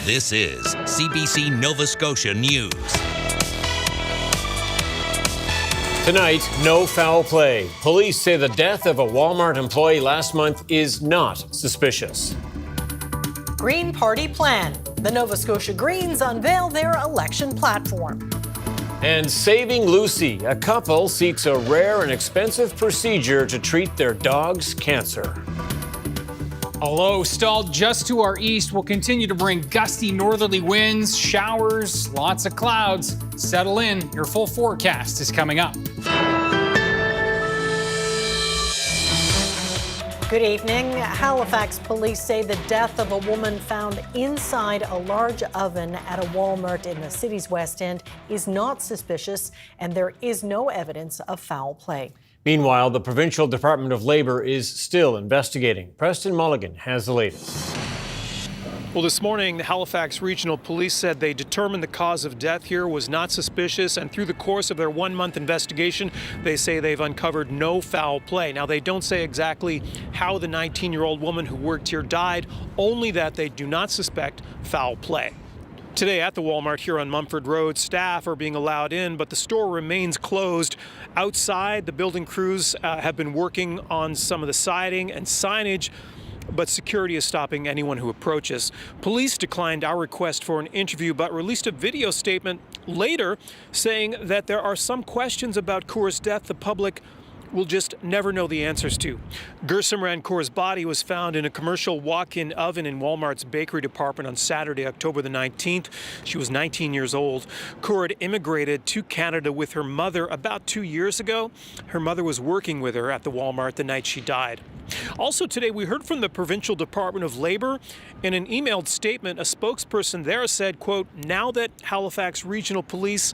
This is CBC Nova Scotia News. Tonight, no foul play. Police say the death of a Walmart employee last month is not suspicious. Green Party plan. The Nova Scotia Greens unveil their election platform. And Saving Lucy. A couple seeks a rare and expensive procedure to treat their dog's cancer. A low stalled just to our east will continue to bring gusty northerly winds, showers, lots of clouds. Settle in. Your full forecast is coming up. Good evening. Halifax police say the death of a woman found inside a large oven at a Walmart in the city's West End is not suspicious, and there is no evidence of foul play. Meanwhile, the Provincial Department of Labour is still investigating. Preston Mulligan has the latest. Well, this morning, the Halifax Regional Police said they determined the cause of death here was not suspicious, and through the course of their one-month investigation, they say they've uncovered no foul play. Now, they don't say exactly how the 19-year-old woman who worked here died, only that they do not suspect foul play. Today at the Walmart here on Mumford Road, staff are being allowed in, but the store remains closed. Outside, the building crews have been working on some of the siding and signage, but security is stopping anyone who approaches. Police declined our request for an interview, but released a video statement later saying that there are some questions about Kaur's death the public will just never know the answers to. Gursimran Kaur's body was found in a commercial walk-in oven in Walmart's bakery department on Saturday, October the 19th. She was 19 years old. Kaur had immigrated to Canada with her mother about 2 years ago. Her mother was working with her at the Walmart the night she died. Also today, we heard from the Provincial Department of Labour. In an emailed statement, a spokesperson there said, quote, "Now that Halifax Regional Police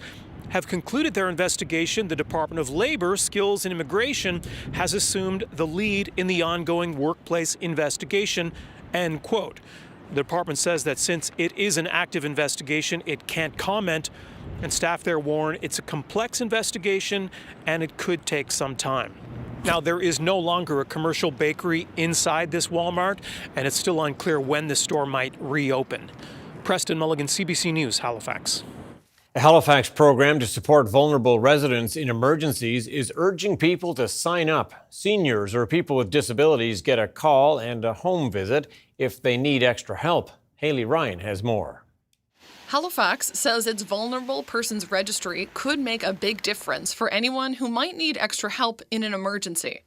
have concluded their investigation, the Department of Labour, Skills and Immigration has assumed the lead in the ongoing workplace investigation," end quote. The department says that since it is an active investigation, it can't comment, and staff there warn it's a complex investigation and it could take some time. Now, there is no longer a commercial bakery inside this Walmart, and it's still unclear when the store might reopen. Preston Mulligan, CBC News, Halifax. A Halifax program to support vulnerable residents in emergencies is urging people to sign up. Seniors or people with disabilities get a call and a home visit if they need extra help. Haley Ryan has more. Halifax says its vulnerable persons registry could make a big difference for anyone who might need extra help in an emergency.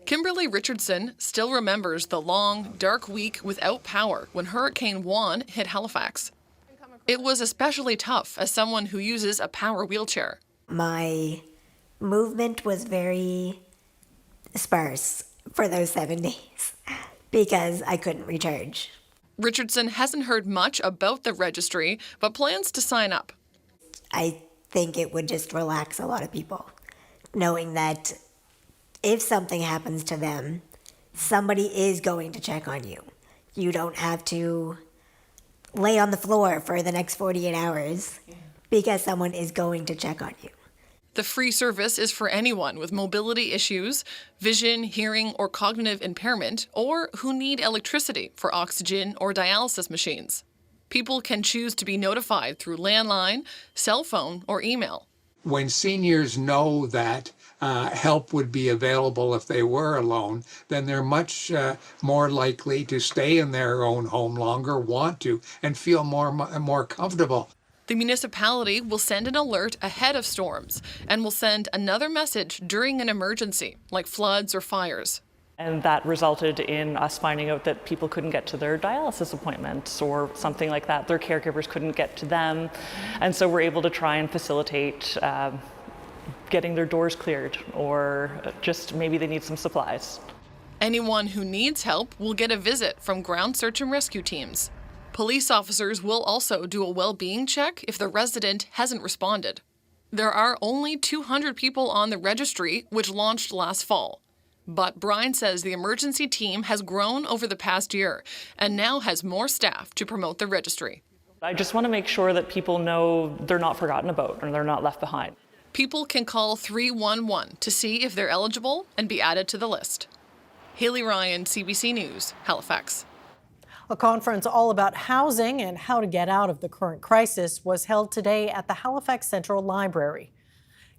Kimberly Richardson still remembers the long, dark week without power when Hurricane Juan hit Halifax. It was especially tough as someone who uses a power wheelchair. My movement was very sparse for those 7 days because I couldn't recharge. Richardson hasn't heard much about the registry, but plans to sign up. I think it would just relax a lot of people, knowing that if something happens to them, somebody is going to check on you. You don't have to lay on the floor for the next 48 hours because someone is going to check on you. The free service is for anyone with mobility issues, vision, hearing, or cognitive impairment, or who need electricity for oxygen or dialysis machines. People can choose to be notified through landline, cell phone, or email. When seniors know that help would be available if they were alone, then they're much more likely to stay in their own home longer, want to, and feel more comfortable. The municipality will send an alert ahead of storms and will send another message during an emergency, like floods or fires. And that resulted in us finding out that people couldn't get to their dialysis appointments or something like that. Their caregivers couldn't get to them. And so we're able to try and facilitate getting their doors cleared, or just maybe they need some supplies. Anyone who needs help will get a visit from ground search and rescue teams. Police officers will also do a well-being check if the resident hasn't responded. There are only 200 people on the registry, which launched last fall. But Brian says the emergency team has grown over the past year and now has more staff to promote the registry. I just want to make sure that people know they're not forgotten about and they're not left behind. People can call 311 to see if they're eligible and be added to the list. Haley Ryan, CBC News, Halifax. A conference all about housing and how to get out of the current crisis was held today at the Halifax Central Library.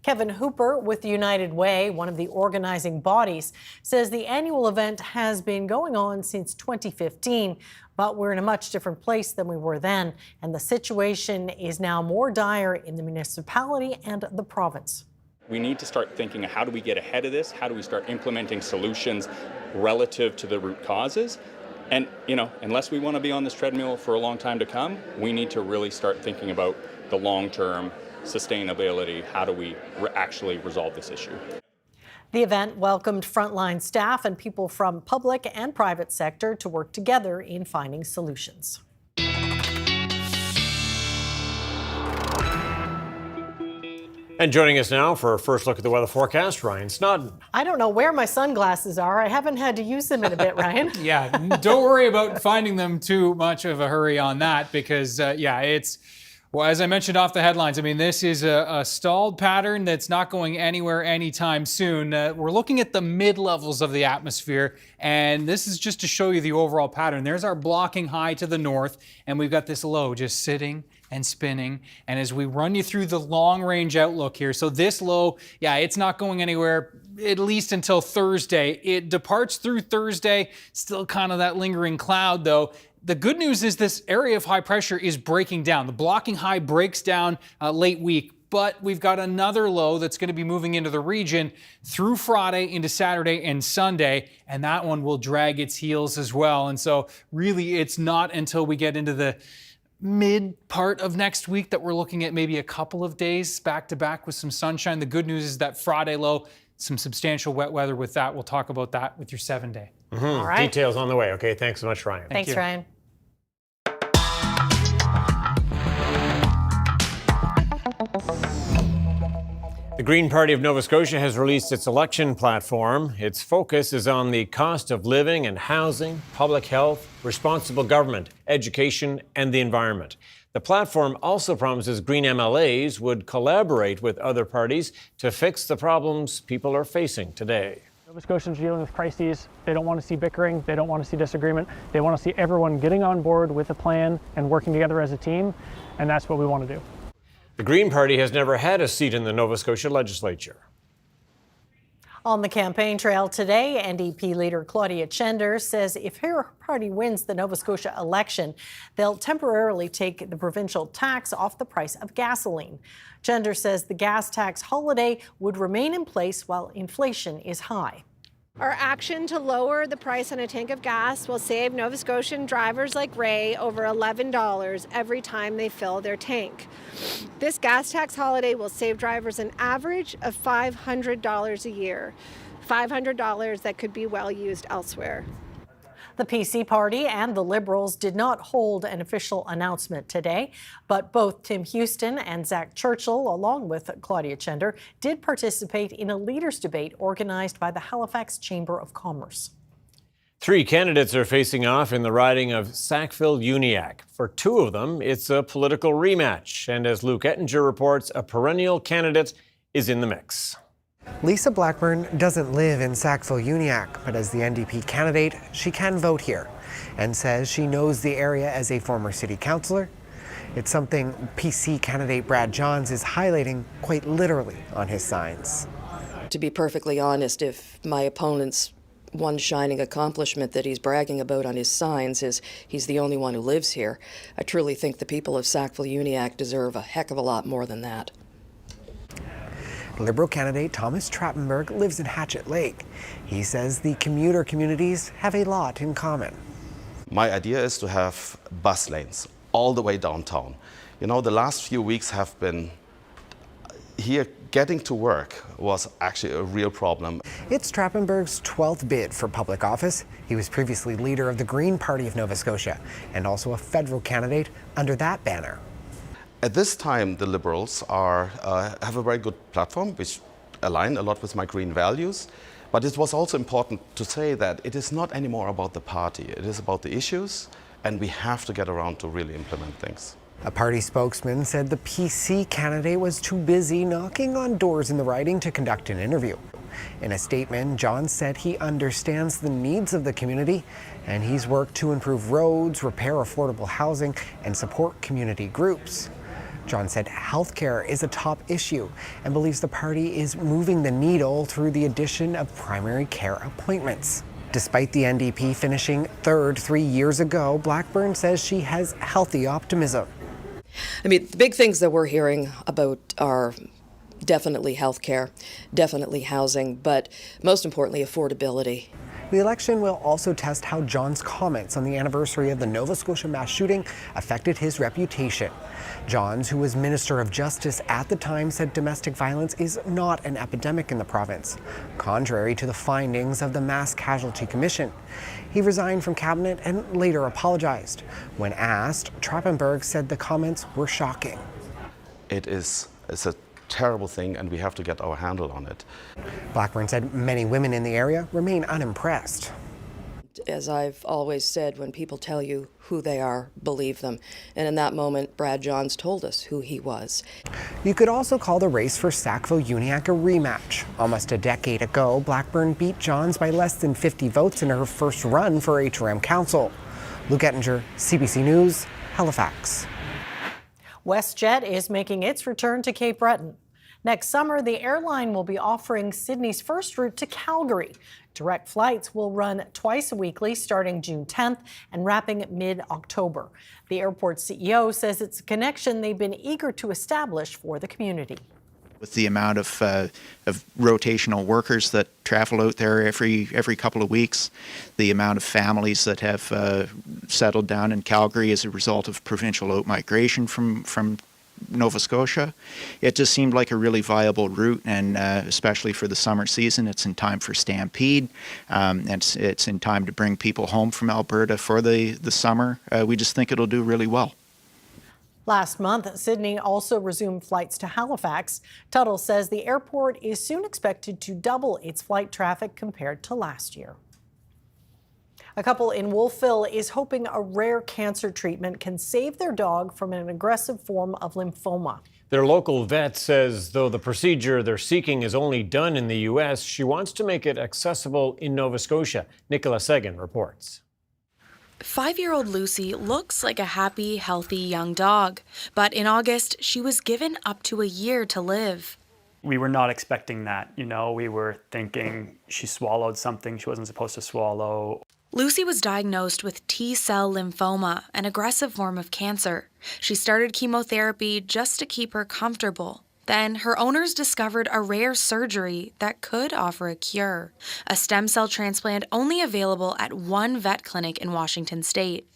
Kevin Hooper with United Way, one of the organizing bodies, says the annual event has been going on since 2015, but we're in a much different place than we were then, and the situation is now more dire in the municipality and the province. We need to start thinking, how do we get ahead of this? How do we start implementing solutions relative to the root causes? And, unless we want to be on this treadmill for a long time to come, we need to really start thinking about the long-term sustainability. How do we actually resolve this issue? The event welcomed frontline staff and people from public and private sector to work together in finding solutions. And joining us now for a first look at the weather forecast, Ryan Snoddon. I don't know where my sunglasses are. I haven't had to use them in a bit, Ryan. Yeah, don't worry about finding them too much of a hurry on that because, well, as I mentioned off the headlines, this is a stalled pattern that's not going anywhere anytime soon. We're looking at the mid-levels of the atmosphere, and this is just to show you the overall pattern. There's our blocking high to the north, and we've got this low just sitting and spinning. And as we run you through the long-range outlook here, so this low, it's not going anywhere at least until Thursday. It departs through Thursday, still kind of that lingering cloud, though. The good news is this area of high pressure is breaking down. The blocking high breaks down late week, but we've got another low that's going to be moving into the region through Friday into Saturday and Sunday, and that one will drag its heels as well. And so really it's not until we get into the mid part of next week that we're looking at maybe a couple of days back to back with some sunshine. The good news is that Friday low, some substantial wet weather with that. We'll talk about that with your 7-day. All right. Details on the way. Okay, thanks so much, Ryan. Thanks, Ryan. The Green Party of Nova Scotia has released its election platform. Its focus is on the cost of living and housing, public health, responsible government, education, and the environment. The platform also promises Green MLAs would collaborate with other parties to fix the problems people are facing today. Nova Scotians are dealing with crises. They don't want to see bickering. They don't want to see disagreement. They want to see everyone getting on board with a plan and working together as a team, and that's what we want to do. The Green Party has never had a seat in the Nova Scotia legislature. On the campaign trail today, NDP leader Claudia Chender says if her party wins the Nova Scotia election, they'll temporarily take the provincial tax off the price of gasoline. Chender says the gas tax holiday would remain in place while inflation is high. Our action to lower the price on a tank of gas will save Nova Scotian drivers like Ray over $11 every time they fill their tank. This gas tax holiday will save drivers an average of $500 a year, $500 that could be well used elsewhere. The PC party and the Liberals did not hold an official announcement today, but both Tim Houston and Zach Churchill, along with Claudia Chender, did participate in a leaders' debate organized by the Halifax Chamber of Commerce. 3 candidates are facing off in the riding of Sackville-Uniacke. For 2 of them, it's a political rematch. And as Luke Ettinger reports, a perennial candidate is in the mix. Lisa Blackburn doesn't live in Sackville-Uniacke, but as the NDP candidate, she can vote here and says she knows the area as a former city councillor. It's something PC candidate Brad Johns is highlighting quite literally on his signs. To be perfectly honest, if my opponent's one shining accomplishment that he's bragging about on his signs is he's the only one who lives here, I truly think the people of Sackville-Uniacke deserve a heck of a lot more than that. Liberal candidate Thomas Trappenberg lives in Hatchet Lake. He says the commuter communities have a lot in common. My idea is to have bus lanes all the way downtown. The last few weeks have been here. Getting to work was actually a real problem. It's Trappenberg's 12th bid for public office. He was previously leader of the Green Party of Nova Scotia and also a federal candidate under that banner. At this time, the Liberals have a very good platform, which align a lot with my green values. But it was also important to say that it is not anymore about the party. It is about the issues, and we have to get around to really implement things. A party spokesman said the PC candidate was too busy knocking on doors in the riding to conduct an interview. In a statement, John said he understands the needs of the community and he's worked to improve roads, repair affordable housing, and support community groups. John said healthcare is a top issue and believes the party is moving the needle through the addition of primary care appointments. Despite the NDP finishing third 3 years ago, Blackburn says she has healthy optimism. I mean, the big things that we're hearing about are definitely healthcare, definitely housing, but most importantly, affordability. The election will also test how John's comments on the anniversary of the Nova Scotia mass shooting affected his reputation. Johns, who was Minister of Justice at the time, said domestic violence is not an epidemic in the province, contrary to the findings of the Mass Casualty Commission. He resigned from cabinet and later apologized. When asked, Trappenberg said the comments were shocking. It's a terrible thing, and we have to get our handle on it. Blackburn said many women in the area remain unimpressed. As I've always said, when people tell you who they are, believe them. And in that moment, Brad Johns told us who he was. You could also call the race for Sackville-Uniacke a rematch. Almost a decade ago, Blackburn beat Johns by less than 50 votes in her first run for HRM Council. Luke Ettinger, CBC News, Halifax. WestJet is making its return to Cape Breton. Next summer, the airline will be offering Sydney's first route to Calgary. Direct flights will run twice weekly starting June 10th and wrapping mid-October. The airport's CEO says it's a connection they've been eager to establish for the community. With the amount of rotational workers that travel out there every couple of weeks, the amount of families that have settled down in Calgary as a result of provincial outmigration from Nova Scotia, it just seemed like a really viable route, and especially for the summer season, it's in time for Stampede, and it's in time to bring people home from Alberta for the summer. We just think it'll do really well. Last month, Sydney also resumed flights to Halifax. Tuttle says the airport is soon expected to double its flight traffic compared to last year. A couple in Wolfville is hoping a rare cancer treatment can save their dog from an aggressive form of lymphoma. Their local vet says though the procedure they're seeking is only done in the U.S., she wants to make it accessible in Nova Scotia. Nicola Sagan reports. 5-year-old Lucy looks like a happy, healthy young dog, but in August, she was given up to a year to live. We were not expecting that, we were thinking she swallowed something she wasn't supposed to swallow. Lucy was diagnosed with T-cell lymphoma, an aggressive form of cancer. She started chemotherapy just to keep her comfortable. Then her owners discovered a rare surgery that could offer a cure, a stem cell transplant only available at one vet clinic in Washington state.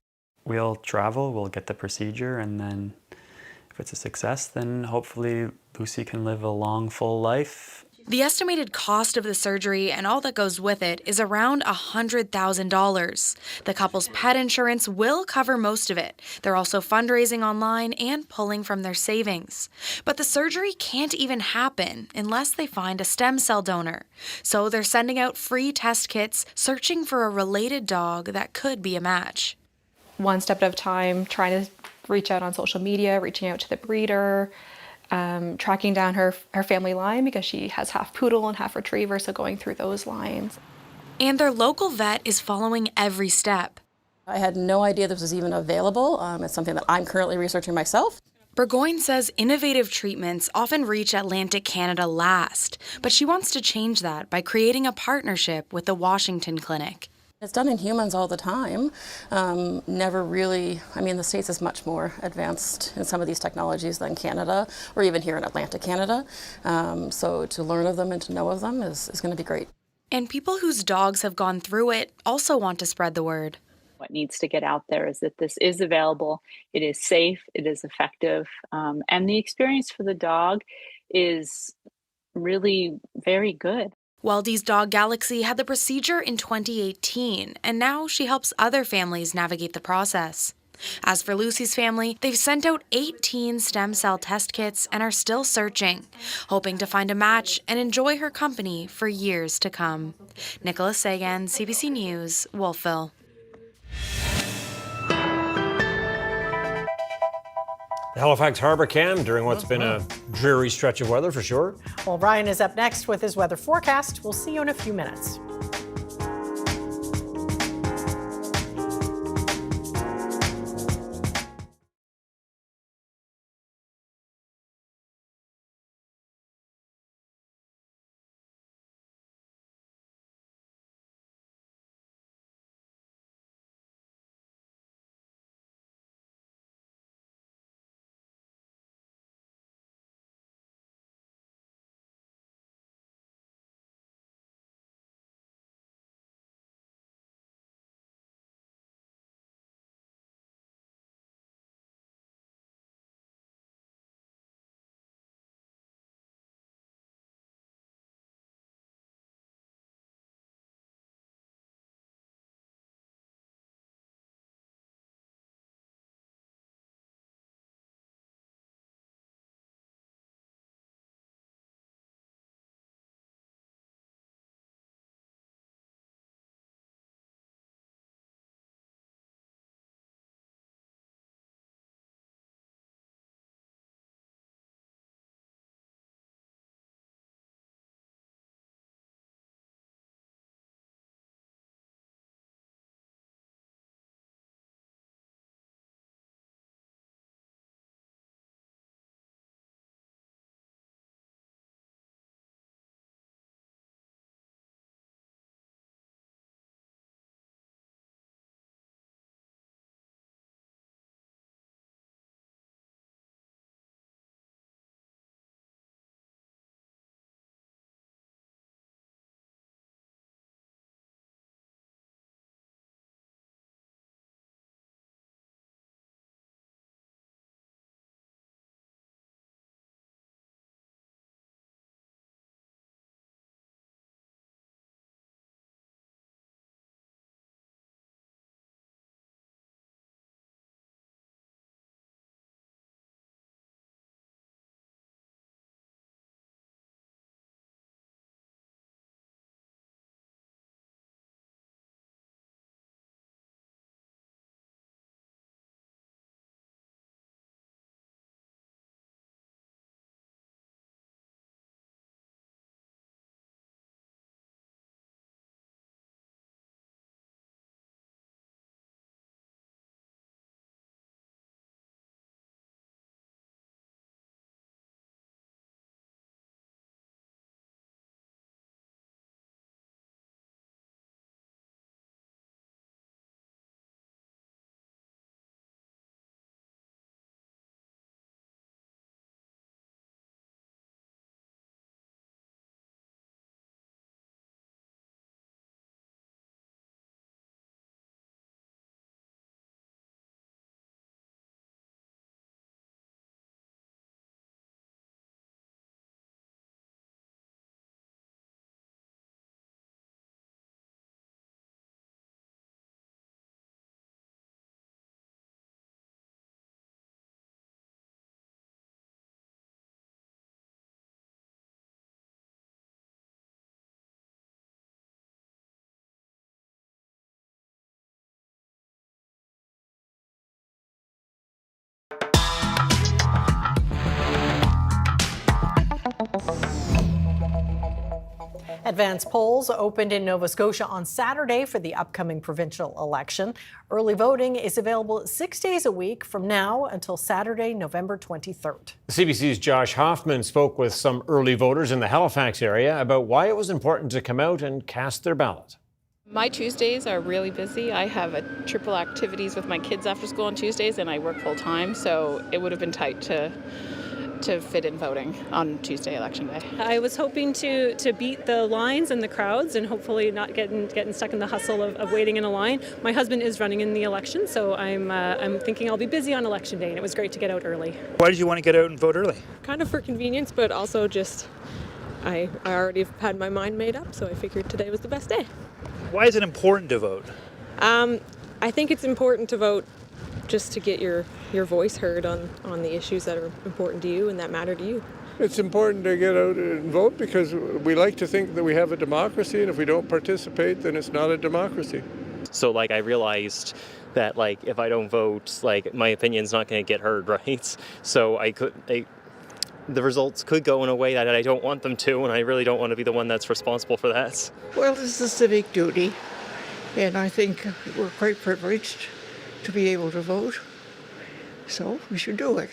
We'll travel, we'll get the procedure, and then if it's a success, then hopefully Lucy can live a long, full life. The estimated cost of the surgery and all that goes with it is around $100,000. The couple's pet insurance will cover most of it. They're also fundraising online and pulling from their savings. But the surgery can't even happen unless they find a stem cell donor. So they're sending out free test kits, searching for a related dog that could be a match. One step at a time, trying to reach out on social media, reaching out to the breeder, tracking down her family line because she has half poodle and half retriever, so going through those lines. And their local vet is following every step. I had no idea this was even available. It's something that I'm currently researching myself. Burgoyne says innovative treatments often reach Atlantic Canada last, but she wants to change that by creating a partnership with the Washington Clinic. It's done in humans all the time. Never really, the States is much more advanced in some of these technologies than Canada, or even here in Atlantic Canada. So to learn of them and to know of them is going to be great. And people whose dogs have gone through it also want to spread the word. What needs to get out there is that this is available, it is safe, it is effective, and the experience for the dog is really very good. Weldy's Dog Galaxy had the procedure in 2018, and now she helps other families navigate the process. As for Lucy's family, they've sent out 18 stem cell test kits and are still searching, hoping to find a match and enjoy her company for years to come. Nicola Sagan, CBC News, Wolfville. The Halifax Harbour Cam during what's been a dreary stretch of weather for sure. Well, Ryan is up next with his weather forecast. We'll see you in a few minutes. Advance polls opened in Nova Scotia on Saturday for the upcoming provincial election. Early voting is available 6 days a week from now until Saturday, November 23rd. CBC's Josh Hoffman spoke with some early voters in the Halifax area about why it was important to come out and cast their ballot. My Tuesdays are really busy. I have triple activities with my kids after school on Tuesdays, and I work full time, so it would have been tight to fit in voting on Tuesday, Election Day. I was hoping to beat the lines and the crowds and hopefully not getting stuck in the hustle of waiting in a line. My husband is running in the election, so I'm thinking I'll be busy on Election Day, and it was great to get out early. Why did you want to get out and vote early? Kind of for convenience, but also just I already had my mind made up, so I figured today was the best day. Why is it important to vote? I think it's important to vote just to get your voice heard on the issues that are important to you and that matter to you. It's important to get out and vote because we like to think that we have a democracy, and if we don't participate, then it's not a democracy. So I realized that if I don't vote, my opinion's not going to get heard, right? So the results could go in a way that I don't want them to, and I really don't want to be the one that's responsible for that. Well, it's a civic duty, and I think we're quite privileged to be able to vote, so we should do it.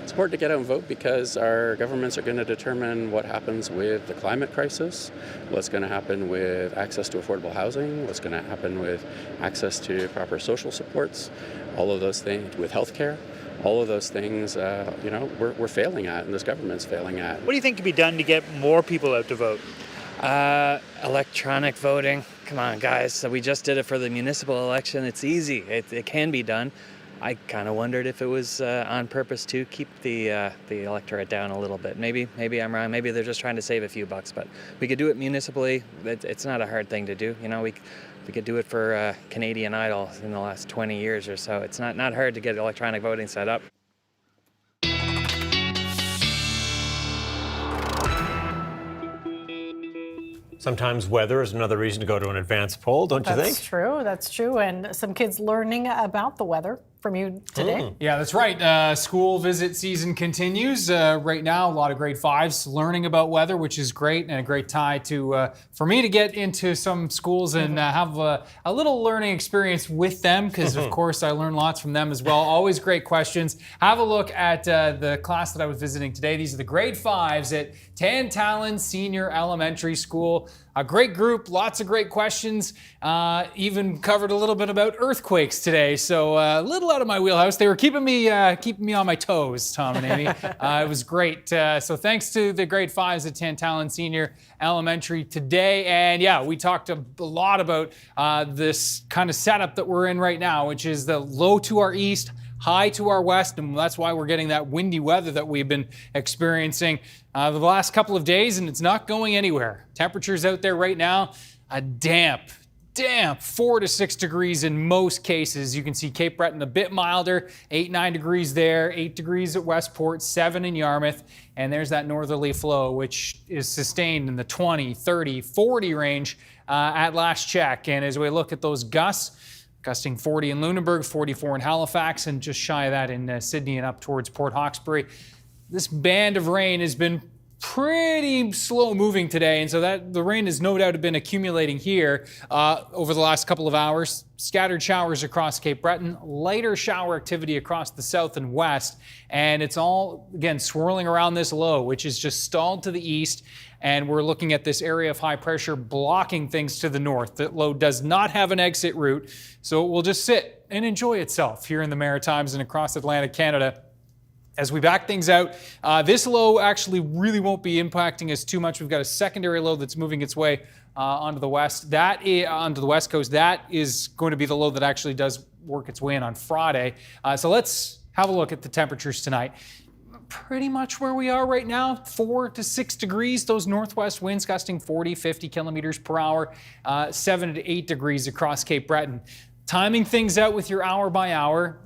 It's important to get out and vote because our governments are going to determine what happens with the climate crisis, what's going to happen with access to affordable housing, what's going to happen with access to proper social supports, all of those things, with healthcare. All of those things, we're failing at, and this government's failing at. What do you think can be done to get more people out to vote? Electronic voting. Come on, guys. So we just did it for the municipal election. It's easy. It can be done. I kind of wondered if it was on purpose to keep the electorate down a little bit. Maybe I'm wrong. Maybe they're just trying to save a few bucks. But we could do it municipally. It's not a hard thing to do. We could do it for Canadian Idol in the last 20 years or so. It's not hard to get electronic voting set up. Sometimes weather is another reason to go to an advance poll, don't you think? That's true. And some kids learning about the weather from you today. Yeah, that's right. School visit season continues. Right now, a lot of grade 5s learning about weather, which is great, and a great tie to for me to get into some schools and have a little learning experience with them, because of course I learn lots from them as well. Always great questions. Have a look at the class that I was visiting today. These are the grade 5s at Tantallon Senior Elementary School. A great group, lots of great questions. Even covered a little bit about earthquakes today, so a little out of my wheelhouse. They were keeping me on my toes, Tom and Amy. It was great. So thanks to the grade 5s at Tantallon Senior Elementary today. And yeah, we talked a lot about this kind of setup that we're in right now, which is the low to our east, high to our west, and that's why we're getting that windy weather that we've been experiencing the last couple of days, and it's not going anywhere. Temperatures out there right now, a damp 4 to 6 degrees in most cases. You can see Cape Breton a bit milder, 8-9 degrees there, 8 degrees at Westport, 7 in Yarmouth, and there's that northerly flow, which is sustained in the 20, 30, 40 range at last check. And as we look at those gusts, gusting 40 in Lunenburg, 44 in Halifax, and just shy of that in Sydney and up towards Port Hawkesbury. This band of rain has been pretty slow moving today, and so that the rain has no doubt been accumulating here over the last couple of hours. Scattered showers across Cape Breton, lighter shower activity across the south and west, and it's all, again, swirling around this low, which is just stalled to the east, and we're looking at this area of high pressure blocking things to the north. That low does not have an exit route, so it will just sit and enjoy itself here in the Maritimes and across Atlantic Canada. As we back things out, this low actually really won't be impacting us too much. We've got a secondary low that's moving its way onto the west. Onto the west coast. That is going to be the low that actually does work its way in on Friday. So let's have a look at the temperatures tonight. Pretty much where we are right now, 4 to 6 degrees. Those northwest winds gusting 40, 50 kilometers per hour, 7 to 8 degrees across Cape Breton. Timing things out with your hour by hour.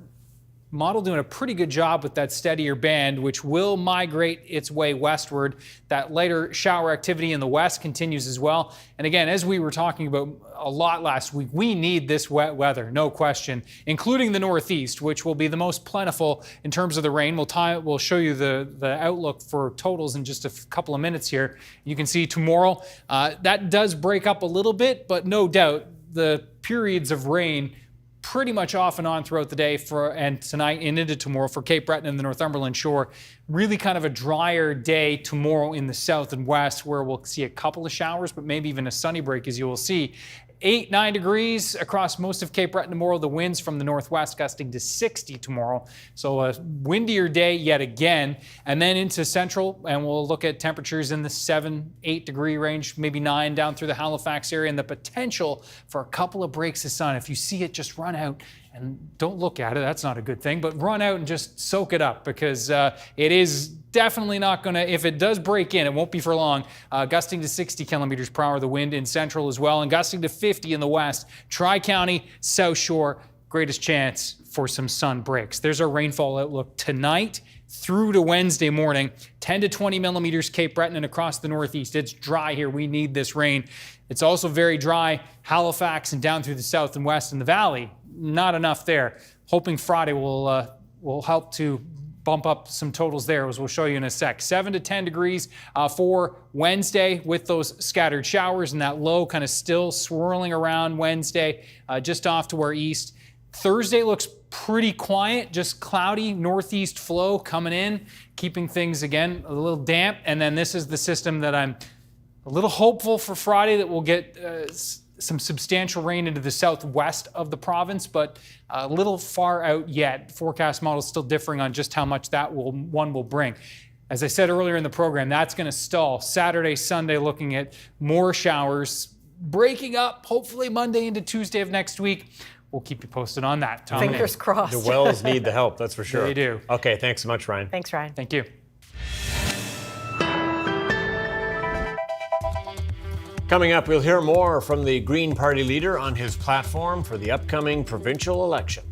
Model doing a pretty good job with that steadier band, which will migrate its way westward. That lighter shower activity in the west continues as well. And again, as we were talking about a lot last week, we need this wet weather, no question, including the northeast, which will be the most plentiful in terms of the rain. We'll show you the outlook for totals in just a couple of minutes here. You can see tomorrow, that does break up a little bit, but no doubt the periods of rain pretty much off and on throughout the day and tonight and into tomorrow for Cape Breton and the Northumberland shore. Really kind of a drier day tomorrow in the south and west, where we'll see a couple of showers, but maybe even a sunny break, as you will see. 8-9 degrees across most of Cape Breton tomorrow. The winds from the northwest gusting to 60 tomorrow. So a windier day yet again. And then into central, and we'll look at temperatures in the 7-8 degree range, maybe 9 down through the Halifax area, and the potential for a couple of breaks of sun. If you see it, just run out and don't look at it. That's not a good thing, but run out and just soak it up, because it is definitely not going to, if it does break in, it won't be for long. Gusting to 60 kilometers per hour, the wind in central as well, and gusting to 50 in the west. Tri-County, South Shore, greatest chance for some sun breaks. There's our rainfall outlook tonight through to Wednesday morning. 10 to 20 millimeters Cape Breton and across the northeast. It's dry here. We need this rain. It's also very dry Halifax and down through the south and west in the valley. Not enough there. Hoping Friday will help to bump up some totals there, as we'll show you in a sec. 7 to 10 degrees for Wednesday with those scattered showers, and that low kind of still swirling around Wednesday, just off to our east. Thursday looks pretty quiet, just cloudy northeast flow coming in, keeping things again a little damp. And then this is the system that I'm a little hopeful for Friday, that we'll get some substantial rain into the southwest of the province, but a little far out yet. Forecast models still differing on just how much that one will bring. As I said earlier in the program, that's going to stall Saturday, Sunday, looking at more showers, breaking up hopefully Monday into Tuesday of next week. We'll keep you posted on that, Tom. Fingers crossed. The wells need the help, that's for sure. They do. Okay, thanks so much, Ryan. Thanks, Ryan. Thank you. Coming up, we'll hear more from the Green Party leader on his platform for the upcoming provincial election.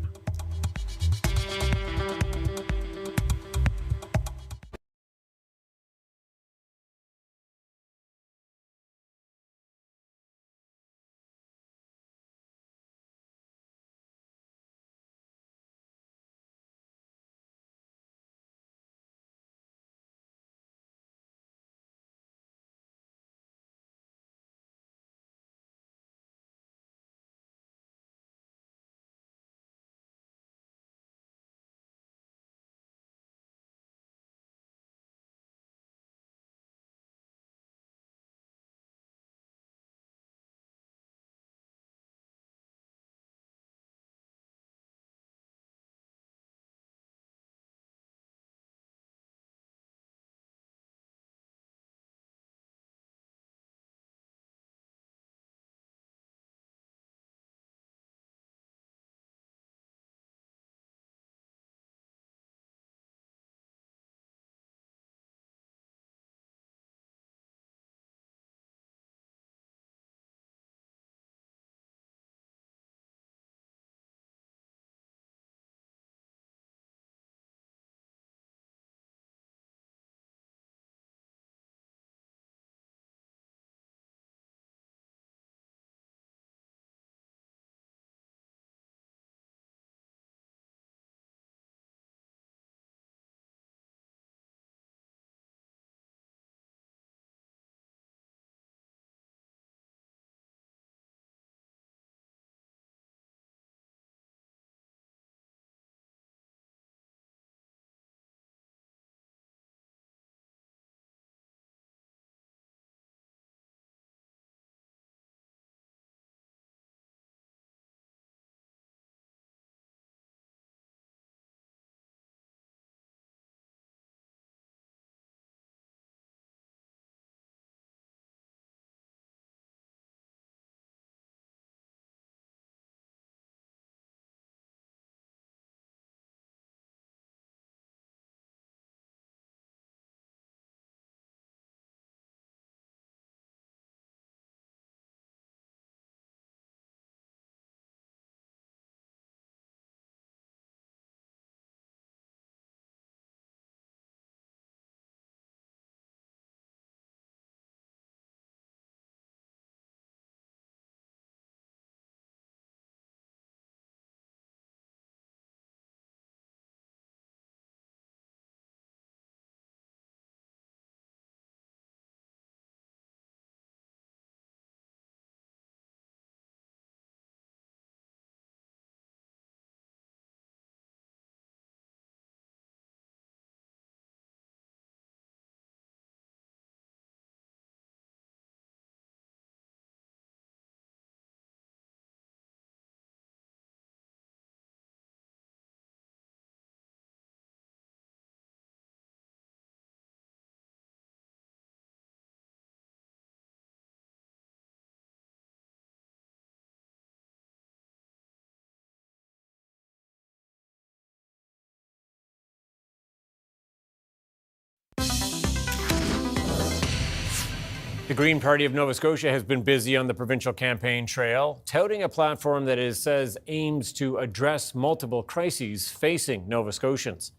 The Green Party of Nova Scotia has been busy on the provincial campaign trail, touting a platform that it says aims to address multiple crises facing Nova Scotians.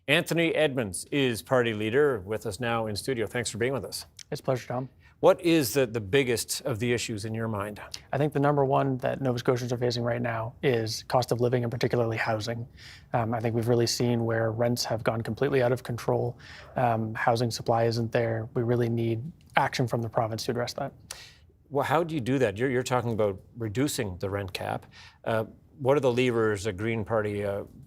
Anthony Edmonds is party leader, with us now in studio. Thanks for being with us. It's a pleasure, Tom. What is the biggest of the issues in your mind? I think the number one that Nova Scotians are facing right now is cost of living and particularly housing. I think we've really seen where rents have gone completely out of control. Housing supply isn't there. We really need action from the province to address that. Well, how do you do that? You're talking about reducing the rent cap. What are the levers a Green Party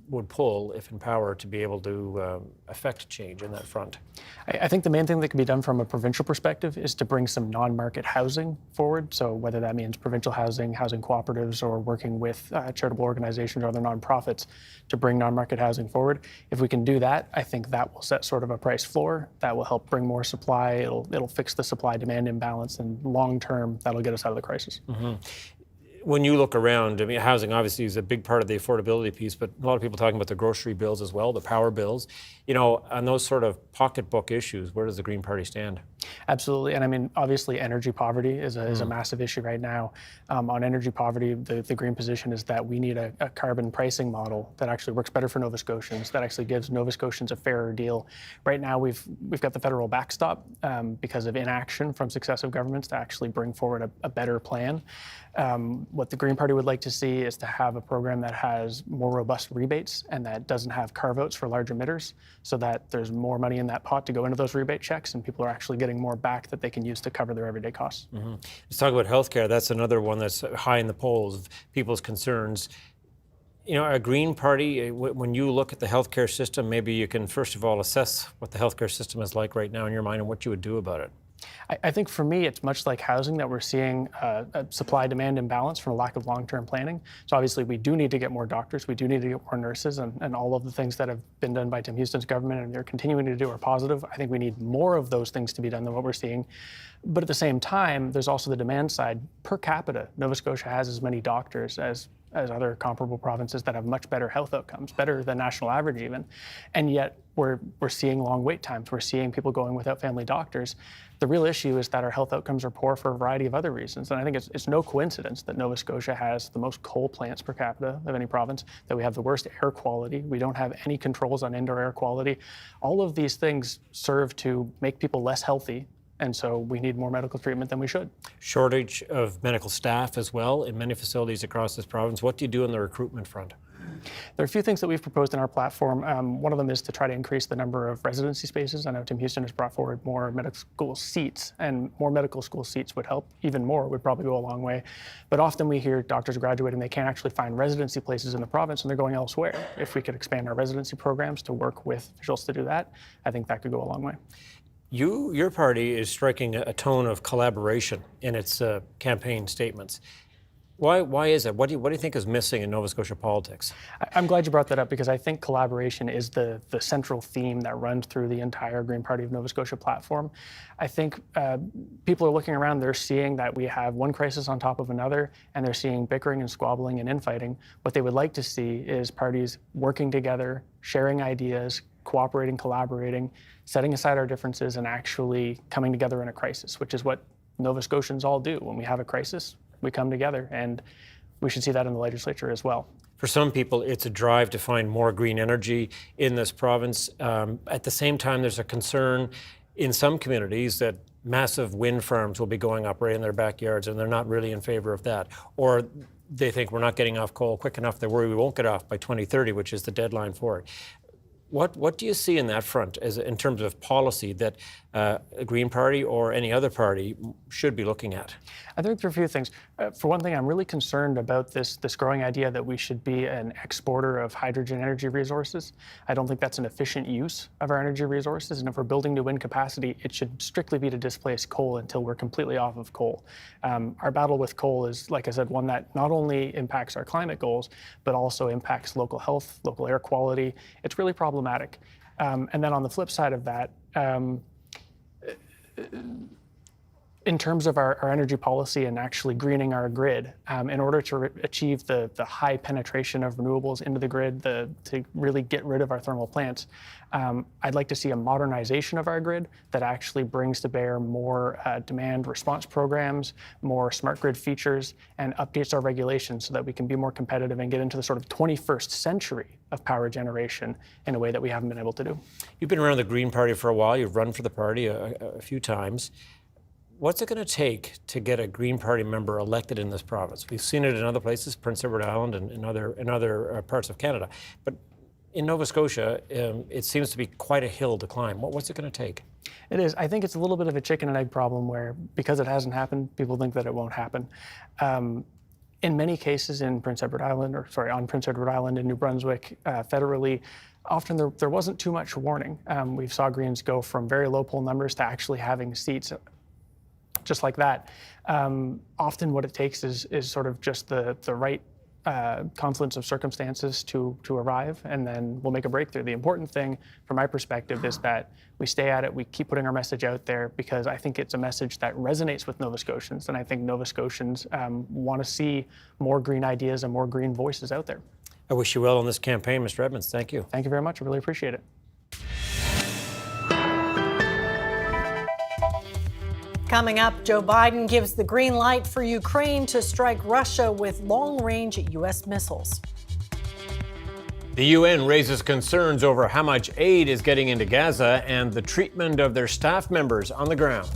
would pull, if in power, to be able to affect change in that front? I think the main thing that can be done from a provincial perspective is to bring some non-market housing forward. So whether that means provincial housing, housing cooperatives, or working with charitable organizations or other nonprofits to bring non-market housing forward. If we can do that, I think that will set sort of a price floor. That will help bring more supply. It'll fix the supply-demand imbalance, and long-term, that'll get us out of the crisis. Mm-hmm. When you look around, I mean, housing obviously is a big part of the affordability piece, but a lot of people talking about the grocery bills as well, the power bills. You know, on those sort of pocketbook issues, where does the Green Party stand? Absolutely, and I mean, obviously, energy poverty is a massive issue right now. On energy poverty, the Green position is that we need a carbon pricing model that actually works better for Nova Scotians, that actually gives Nova Scotians a fairer deal. Right now, we've got the federal backstop because of inaction from successive governments to actually bring forward a better plan. What the Green Party would like to see is to have a program that has more robust rebates and that doesn't have carve-outs for large emitters, so that there's more money in that pot to go into those rebate checks and people are actually getting more back that they can use to cover their everyday costs. Mm-hmm. Let's talk about healthcare. That's another one that's high in the polls of people's concerns. You know, a Green Party, when you look at the healthcare system, maybe you can first of all assess what the healthcare system is like right now in your mind and what you would do about it. I think for me, it's much like housing that we're seeing a supply-demand imbalance from a lack of long-term planning. So obviously, we do need to get more doctors, we do need to get more nurses, and all of the things that have been done by Tim Houston's government and they're continuing to do are positive. I think we need more of those things to be done than what we're seeing. But at the same time, there's also the demand side. Per capita, Nova Scotia has as many doctors as other comparable provinces that have much better health outcomes, better than national average even. And yet we're seeing long wait times. We're seeing people going without family doctors. The real issue is that our health outcomes are poor for a variety of other reasons. And I think it's no coincidence that Nova Scotia has the most coal plants per capita of any province, that we have the worst air quality. We don't have any controls on indoor air quality. All of these things serve to make people less healthy. And so we need more medical treatment than we should. Shortage of medical staff as well in many facilities across this province. What do you do on the recruitment front? There are a few things that we've proposed in our platform. One of them is to try to increase the number of residency spaces. I know Tim Houston has brought forward more medical school seats, and more medical school seats would help even more, would probably go a long way. But often we hear doctors graduating, they can't actually find residency places in the province and they're going elsewhere. If we could expand our residency programs to work with officials to do that, I think that could go a long way. Your party is striking a tone of collaboration in its campaign statements. Why is that? What do you think is missing in Nova Scotia politics? I'm glad you brought that up because I think collaboration is the central theme that runs through the entire Green Party of Nova Scotia platform. I think people are looking around, they're seeing that we have one crisis on top of another, and they're seeing bickering and squabbling and infighting. What they would like to see is parties working together, sharing ideas, cooperating, collaborating, setting aside our differences, and actually coming together in a crisis, which is what Nova Scotians all do. When we have a crisis, we come together, and we should see that in the legislature as well. For some people, it's a drive to find more green energy in this province. At the same time, there's a concern in some communities that massive wind farms will be going up right in their backyards, and they're not really in favor of that. Or they think we're not getting off coal quick enough. They worry we won't get off by 2030, which is the deadline for it. What do you see in that front in terms of policy that a Green Party or any other party should be looking at? I think there are a few things. For one thing, I'm really concerned about this growing idea that we should be an exporter of hydrogen energy resources. I don't think that's an efficient use of our energy resources. And if we're building new wind capacity, it should strictly be to displace coal until we're completely off of coal. Our battle with coal is, like I said, one that not only impacts our climate goals, but also impacts local health, local air quality. It's really problematic. And then on the flip side of that, in terms of our energy policy and actually greening our grid, in order to achieve the high penetration of renewables into the grid, to really get rid of our thermal plants, I'd like to see a modernization of our grid that actually brings to bear more demand response programs, more smart grid features, and updates our regulations so that we can be more competitive and get into the sort of 21st century of power generation in a way that we haven't been able to do. You've been around the Green Party for a while. You've run for the party a few times. What's it going to take to get a Green Party member elected in this province? We've seen it in other places, Prince Edward Island and in other parts of Canada. But in Nova Scotia, it seems to be quite a hill to climb. What's it going to take? It is. I think it's a little bit of a chicken and egg problem where, because it hasn't happened, people think that it won't happen. In many cases on Prince Edward Island in New Brunswick, federally, often there wasn't too much warning. We saw Greens go from very low poll numbers to actually having seats just like that. Often what it takes is sort of just the right confluence of circumstances to arrive, and then we'll make a breakthrough. The important thing from my perspective is that we stay at it, we keep putting our message out there, because I think it's a message that resonates with Nova Scotians, and I think Nova Scotians want to see more green ideas and more green voices out there. I wish you well on this campaign, Mr. Edmonds. Thank you. Thank you very much. I really appreciate it. Coming up, Joe Biden gives the green light for Ukraine to strike Russia with long-range U.S. missiles. The UN raises concerns over how much aid is getting into Gaza and the treatment of their staff members on the ground.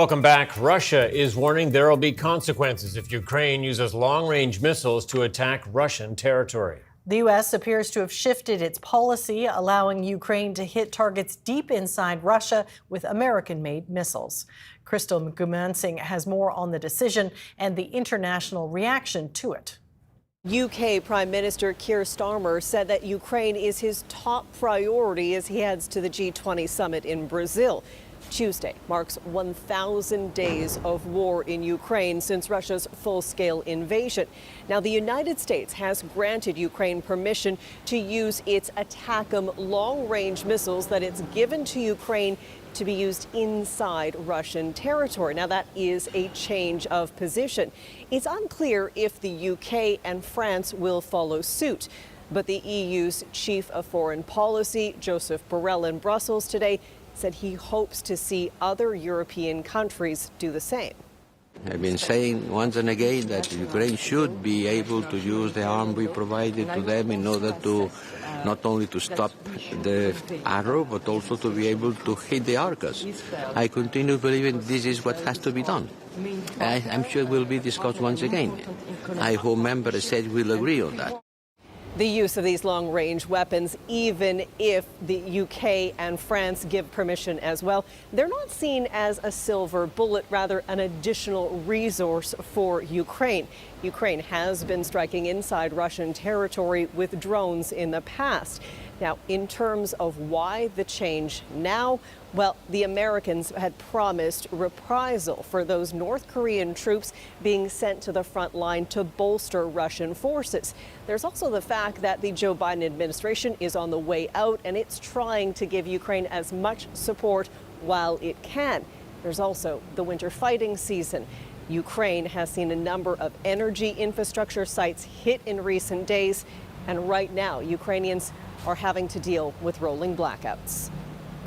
Welcome back. Russia is warning there will be consequences if Ukraine uses long-range missiles to attack Russian territory. The U.S. appears to have shifted its policy, allowing Ukraine to hit targets deep inside Russia with American-made missiles. Crystal Gumansing has more on the decision and the international reaction to it. UK Prime Minister Keir Starmer said that Ukraine is his top priority as he heads to the G20 summit in Brazil. Tuesday marks 1,000 days of war in Ukraine since Russia's full-scale invasion. Now, the United States has granted Ukraine permission to use its ATACMS long-range missiles that it's given to Ukraine to be used inside Russian territory. Now, that is a change of position. It's unclear if the UK and France will follow suit. But the EU's chief of foreign policy, Joseph Borrell, in Brussels today, said he hopes to see other European countries do the same. I've been saying once and again that Ukraine should be able to use the arm we provided to them in order to not only to stop the arrow, but also to be able to hit the Arcus. I continue believing this is what has to be done. I'm sure it will be discussed once again. I hope member states will agree on that. The use of these long-range weapons, even if the UK and France give permission as well, they're not seen as a silver bullet, rather an additional resource for Ukraine. Ukraine has been striking inside Russian territory with drones in the past. Now, in terms of why the change now, well, the Americans had promised reprisal for those North Korean troops being sent to the front line to bolster Russian forces. There's also the fact that the Joe Biden administration is on the way out, and it's trying to give Ukraine as much support while it can. There's also the winter fighting season. Ukraine has seen a number of energy infrastructure sites hit in recent days, and right now, Ukrainians are having to deal with rolling blackouts.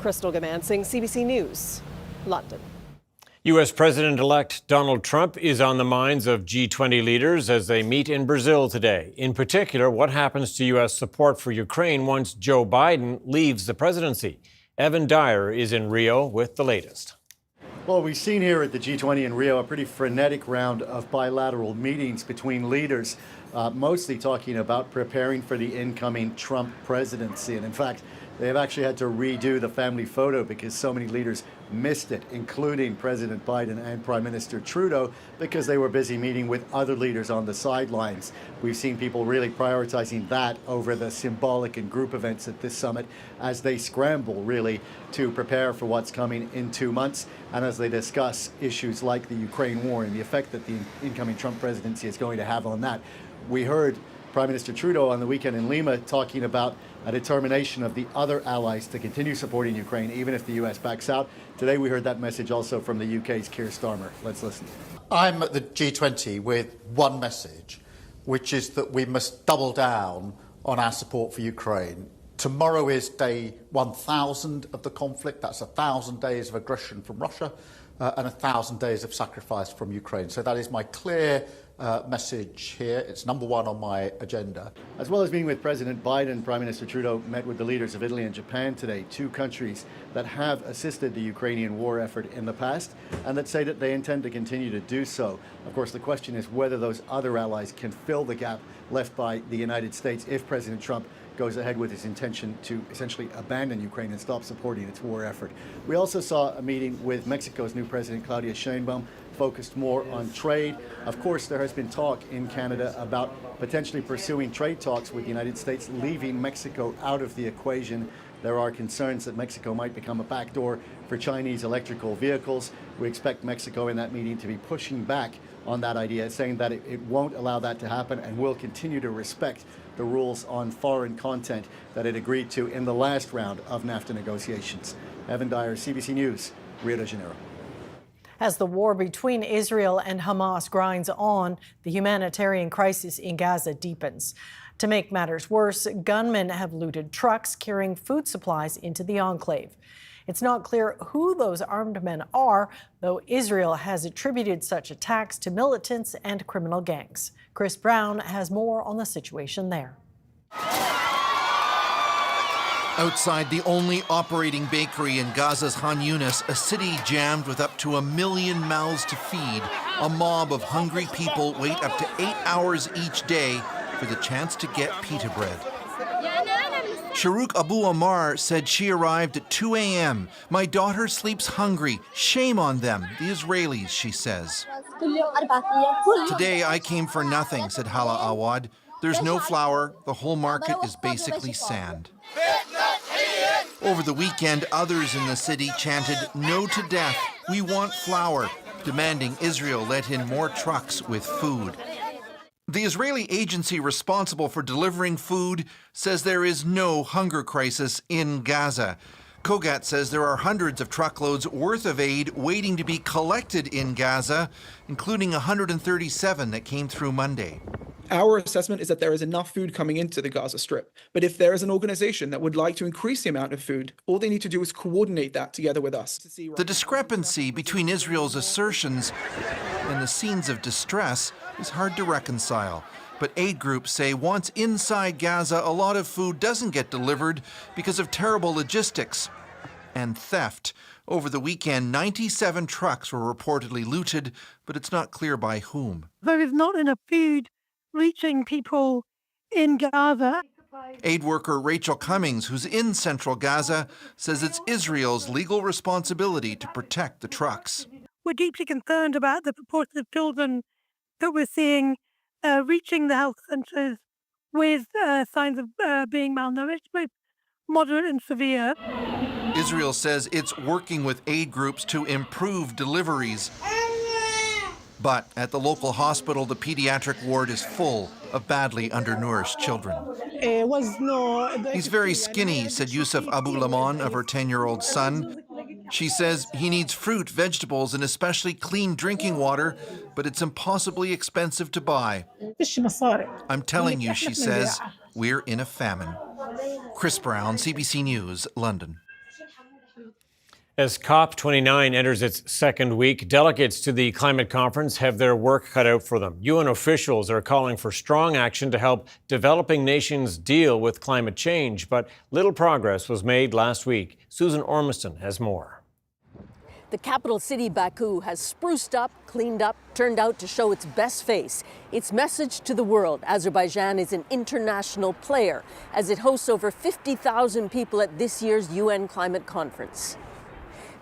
Crystal Gumansing, CBC News, London. U.S. President-elect Donald Trump is on the minds of G20 leaders as they meet in Brazil today. In particular, what happens to U.S. support for Ukraine once Joe Biden leaves the presidency? Evan Dyer is in Rio with the latest. Well, we've seen here at the G20 in Rio a pretty frenetic round of bilateral meetings between leaders, mostly talking about preparing for the incoming Trump presidency. And in fact, they have actually had to redo the family photo because so many leaders missed it, including President Biden and Prime Minister Trudeau, because they were busy meeting with other leaders on the sidelines. We've seen people really prioritizing that over the symbolic and group events at this summit as they scramble really to prepare for what's coming in 2 months and as they discuss issues like the Ukraine war and the effect that the incoming Trump presidency is going to have on that. We heard Prime Minister Trudeau on the weekend in Lima talking about a determination of the other allies to continue supporting Ukraine, even if the U.S. backs out. Today we heard that message also from the UK's Keir Starmer. Let's listen. I'm at the G20 with one message, which is that we must double down on our support for Ukraine. Tomorrow is day 1,000 of the conflict. That's 1,000 days of aggression from Russia and 1,000 days of sacrifice from Ukraine. So that is my clear message here. It's number one on my agenda. As well as meeting with President Biden, Prime Minister Trudeau met with the leaders of Italy and Japan today, two countries that have assisted the Ukrainian war effort in the past and that say that they intend to continue to do so. Of course, the question is whether those other allies can fill the gap left by the United States if President Trump goes ahead with his intention to essentially abandon Ukraine and stop supporting its war effort. We also saw a meeting with Mexico's new president, Claudia Sheinbaum, focused more on trade. Of course, there has been talk in Canada about potentially pursuing trade talks with the United States, leaving Mexico out of the equation. There are concerns that Mexico might become a backdoor for Chinese electrical vehicles. We expect Mexico in that meeting to be pushing back on that idea, saying that it won't allow that to happen and will continue to respect the rules on foreign content that it agreed to in the last round of NAFTA negotiations. Evan Dyer, CBC News, Rio de Janeiro. As the war between Israel and Hamas grinds on, the humanitarian crisis in Gaza deepens. To make matters worse, gunmen have looted trucks carrying food supplies into the enclave. It's not clear who those armed men are, though Israel has attributed such attacks to militants and criminal gangs. Chris Brown has more on the situation there. Outside the only operating bakery in Gaza's Khan Yunis, a city jammed with up to 1 million mouths to feed, a mob of hungry people wait up to 8 hours each day for the chance to get pita bread. Sharouk Abu Amar said she arrived at 2 a.m. My daughter sleeps hungry. Shame on them, the Israelis, she says. Today I came for nothing, said Hala Awad. There's no flour. The whole market is basically sand. Over the weekend, others in the city chanted, "No to death. We want flour," demanding Israel let in more trucks with food. The Israeli agency responsible for delivering food says there is no hunger crisis in Gaza. Kogat says there are hundreds of truckloads worth of aid waiting to be collected in Gaza, including 137 that came through Monday. Our assessment is that there is enough food coming into the Gaza Strip. But if there is an organization that would like to increase the amount of food, all they need to do is coordinate that together with us. The discrepancy between Israel's assertions and the scenes of distress is hard to reconcile. But aid groups say once inside Gaza, a lot of food doesn't get delivered because of terrible logistics and theft. Over the weekend, 97 trucks were reportedly looted, but it's not clear by whom. There is not enough food reaching people in Gaza. Aid worker Rachel Cummings, who's in central Gaza, says it's Israel's legal responsibility to protect the trucks. We're deeply concerned about the proportion of children that we're seeing reaching the health centres with signs of being malnourished, both moderate and severe. Israel says it's working with aid groups to improve deliveries. But at the local hospital, the pediatric ward is full of badly undernourished children. He's very skinny, said Yusuf Abu Laman of her 10-year-old son. She says he needs fruit, vegetables, and especially clean drinking water, but it's impossibly expensive to buy. I'm telling you, she says, we're in a famine. Chris Brown, CBC News, London. As COP29 enters its second week, delegates to the climate conference have their work cut out for them. UN officials are calling for strong action to help developing nations deal with climate change, but little progress was made last week. Susan Ormiston has more. The capital city, Baku, has spruced up, cleaned up, turned out to show its best face. Its message to the world: Azerbaijan is an international player as it hosts over 50,000 people at this year's UN climate conference.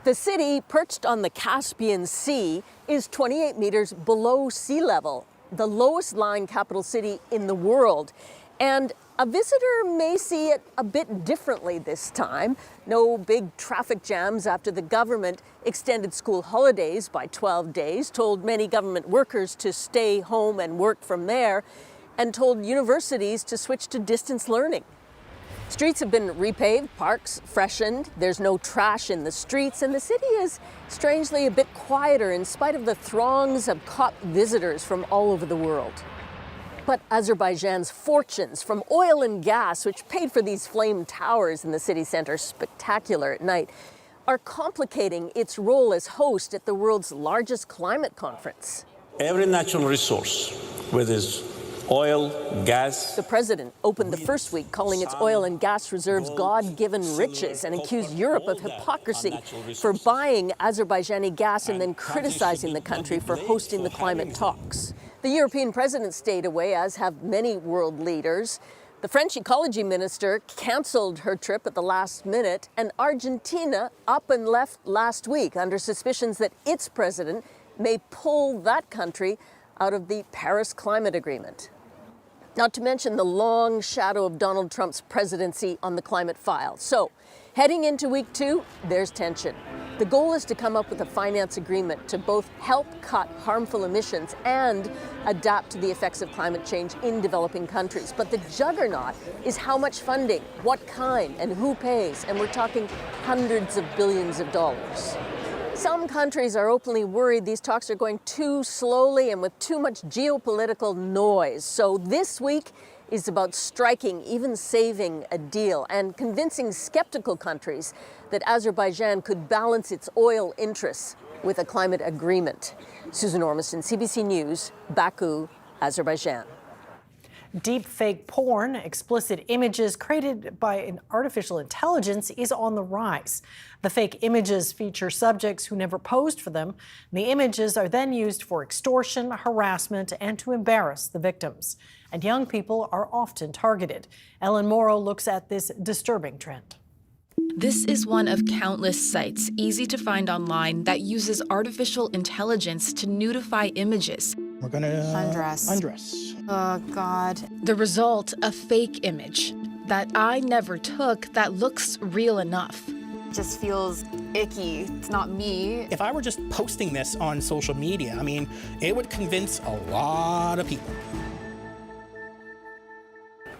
The city, perched on the Caspian Sea, is 28 meters below sea level, the lowest lying capital city in the world. And a visitor may see it a bit differently this time. No big traffic jams after the government extended school holidays by 12 days, told many government workers to stay home and work from there, and told universities to switch to distance learning. Streets have been repaved, parks freshened, there's no trash in the streets, and the city is strangely a bit quieter in spite of the throngs of COP visitors from all over the world. But Azerbaijan's fortunes from oil and gas, which paid for these flame towers in the city center, spectacular at night, are complicating its role as host at the world's largest climate conference. Every natural resource, whether it's oil, gas. The president opened the first week calling its oil and gas reserves God-given riches and accused Europe of hypocrisy for buying Azerbaijani gas and then criticizing the country for hosting the climate talks. The European president stayed away, as have many world leaders. The French ecology minister canceled her trip at the last minute, and Argentina up and left last week under suspicions that its president may pull that country out of the Paris Climate Agreement. Not to mention the long shadow of Donald Trump's presidency on the climate file. So, heading into week 2, there's tension. The goal is to come up with a finance agreement to both help cut harmful emissions and adapt to the effects of climate change in developing countries. But the juggernaut is how much funding, what kind, and who pays. And we're talking hundreds of billions of dollars. Some countries are openly worried these talks are going too slowly and with too much geopolitical noise. So this week is about striking, even saving a deal, and convincing skeptical countries that Azerbaijan could balance its oil interests with a climate agreement. Susan Ormiston, CBC News, Baku, Azerbaijan. Deepfake porn, explicit images created by an artificial intelligence, is on the rise. The fake images feature subjects who never posed for them. The images are then used for extortion, harassment, and to embarrass the victims. And young people are often targeted. Ellen Morrow looks at this disturbing trend. This is one of countless sites, easy to find online, that uses artificial intelligence to nudify images. We're gonna undress. Oh, God. The result, a fake image that I never took that looks real enough. Just feels icky. It's not me. If I were just posting this on social media, I mean, it would convince a lot of people.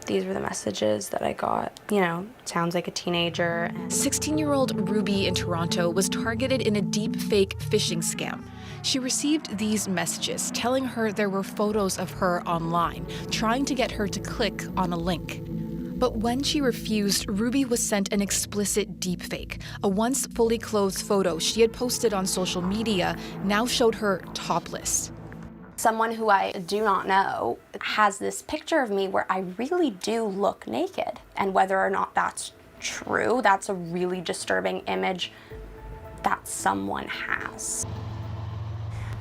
These were the messages that I got. You know, sounds like a teenager. 16-year-old Ruby in Toronto was targeted in a deep fake phishing scam. She received these messages telling her there were photos of her online, trying to get her to click on a link. But when she refused, Ruby was sent an explicit deepfake. A once fully clothed photo she had posted on social media now showed her topless. Someone who I do not know has this picture of me where I really do look naked. And whether or not that's true, that's a really disturbing image that someone has.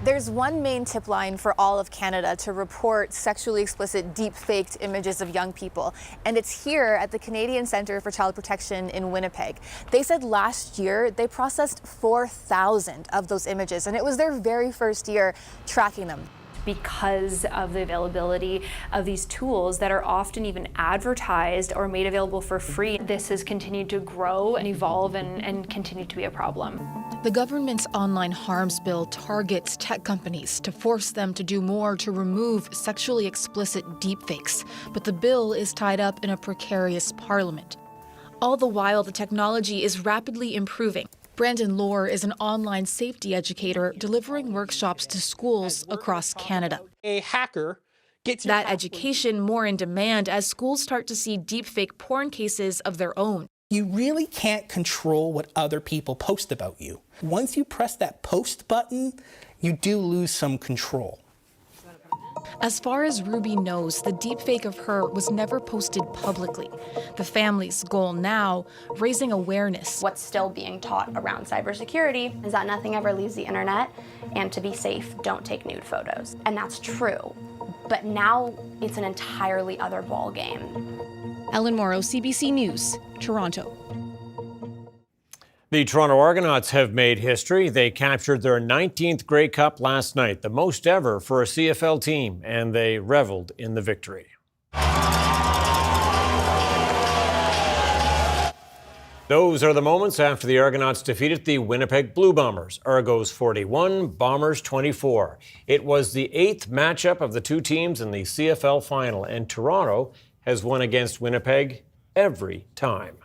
There's one main tip line for all of Canada to report sexually explicit deep-faked images of young people, and it's here at the Canadian Centre for Child Protection in Winnipeg. They said last year they processed 4,000 of those images, and it was their very first year tracking them. Because of the availability of these tools that are often even advertised or made available for free, this has continued to grow and evolve and continue to be a problem. The government's online harms bill targets tech companies to force them to do more to remove sexually explicit deepfakes, but the bill is tied up in a precarious parliament. All the while, the technology is rapidly improving. Brandon Lohr is an online safety educator delivering workshops to schools across Canada. A hacker gets that education more in demand as schools start to see deepfake porn cases of their own. You really can't control what other people post about you. Once you press that post button, you do lose some control. As far as Ruby knows, the deepfake of her was never posted publicly. The family's goal now, raising awareness. What's still being taught around cybersecurity is that nothing ever leaves the internet, and to be safe, don't take nude photos. And that's true, but now it's an entirely other ball game. Ellen Morrow, CBC News, Toronto. The Toronto Argonauts have made history. They captured their 19th Grey Cup last night, the most ever for a CFL team, and they reveled in the victory. Those are the moments after the Argonauts defeated the Winnipeg Blue Bombers. Argos 41, Bombers 24. It was the 8th matchup of the two teams in the CFL final, and Toronto has won against Winnipeg every time.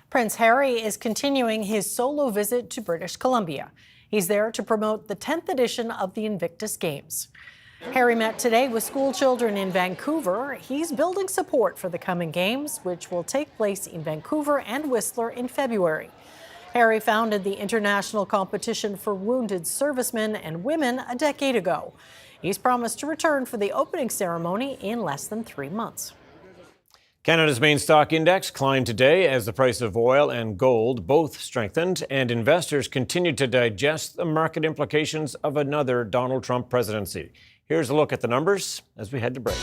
Prince Harry is continuing his solo visit to British Columbia. He's there to promote the 10th edition of the Invictus Games. Harry met today with school children in Vancouver. He's building support for the coming games, which will take place in Vancouver and Whistler in February. Harry founded the International Competition for Wounded Servicemen and Women a decade ago. He's promised to return for the opening ceremony in less than 3 months. Canada's main stock index climbed today as the price of oil and gold both strengthened, and investors continued to digest the market implications of another Donald Trump presidency. Here's a look at the numbers as we head to break.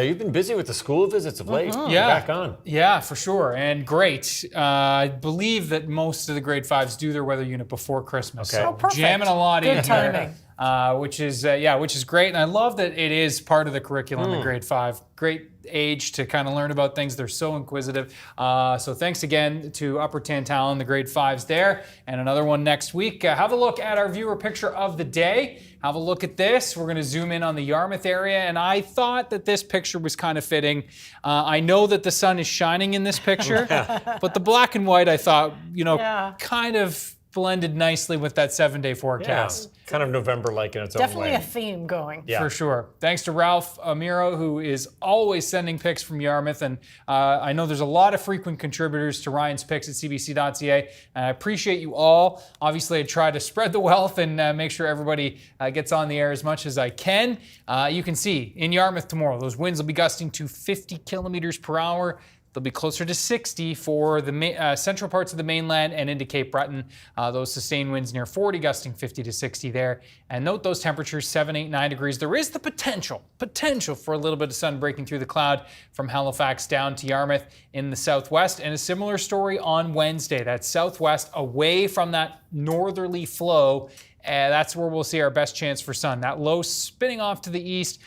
Yeah, you've been busy with the school visits of late. Yeah. You're back on. Yeah, for sure. And great. I believe that most of the grade 5s do their weather unit before Christmas. Okay. So Oh, perfect. jamming a lot Good in timing. here. Which is great. And I love that it is part of the curriculum in grade 5. Great age to kind of learn about things. They're so inquisitive. So thanks again to Upper Tantallon, the grade 5s there. And another one next week. Have a look at our viewer picture of the day. Have a look at this. We're going to zoom in on the Yarmouth area. And I thought that this picture was kind of fitting. I know that the sun is shining in this picture, but the black and white, I thought, kind of blended nicely with that 7-day forecast. Yeah, kind of November-like in its Definitely own way. a theme going. Yeah. For sure. Thanks to Ralph Amiro, who is always sending picks from Yarmouth. And I know there's a lot of frequent contributors to Ryan's picks at cbc.ca. And I appreciate you all. Obviously, I try to spread the wealth and make sure everybody gets on the air as much as I can. You can see in Yarmouth tomorrow, those winds will be gusting to 50 kilometers per hour. They'll be closer to 60 for the central parts of the mainland and into Cape Breton. Those sustained winds near 40, gusting 50 to 60 there. And note those temperatures, 7, 8, 9 degrees. There is the potential for a little bit of sun breaking through the cloud from Halifax down to Yarmouth in the southwest. And a similar story on Wednesday. That southwest away from that northerly flow. That's where we'll see our best chance for sun. That low spinning off to the east.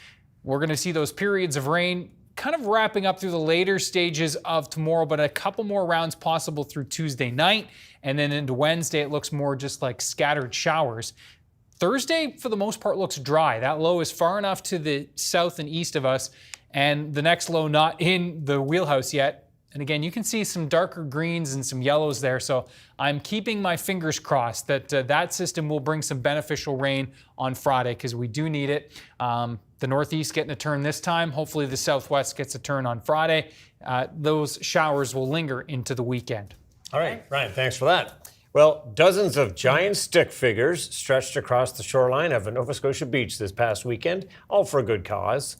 We're going to see those periods of rain kind of wrapping up through the later stages of tomorrow, but a couple more rounds possible through Tuesday night. And then into Wednesday, it looks more just like scattered showers. Thursday, for the most part, looks dry. That low is far enough to the south and east of us, and the next low not in the wheelhouse yet. And again, you can see some darker greens and some yellows there. So I'm keeping my fingers crossed that that system will bring some beneficial rain on Friday, because we do need it. The northeast getting a turn this time. Hopefully the southwest gets a turn on Friday. Those showers will linger into the weekend. All right, Ryan, thanks for that. Well, dozens of giant stick figures stretched across the shoreline of a Nova Scotia beach this past weekend, all for a good cause.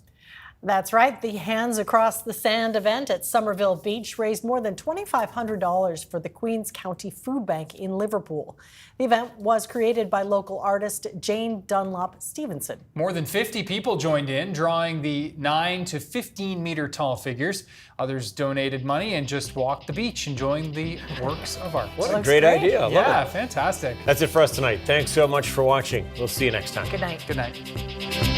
That's right. The Hands Across the Sand event at Somerville Beach raised more than $2,500 for the Queen's County Food Bank in Liverpool. The event was created by local artist Jane Dunlop Stevenson. More than 50 people joined in, drawing the 9 to 15 meter tall figures. Others donated money and just walked the beach, enjoying the works of art. What a great idea. I love Yeah, it. fantastic. That's it for us tonight. Thanks so much for watching. We'll see you next time. Good night. Good night.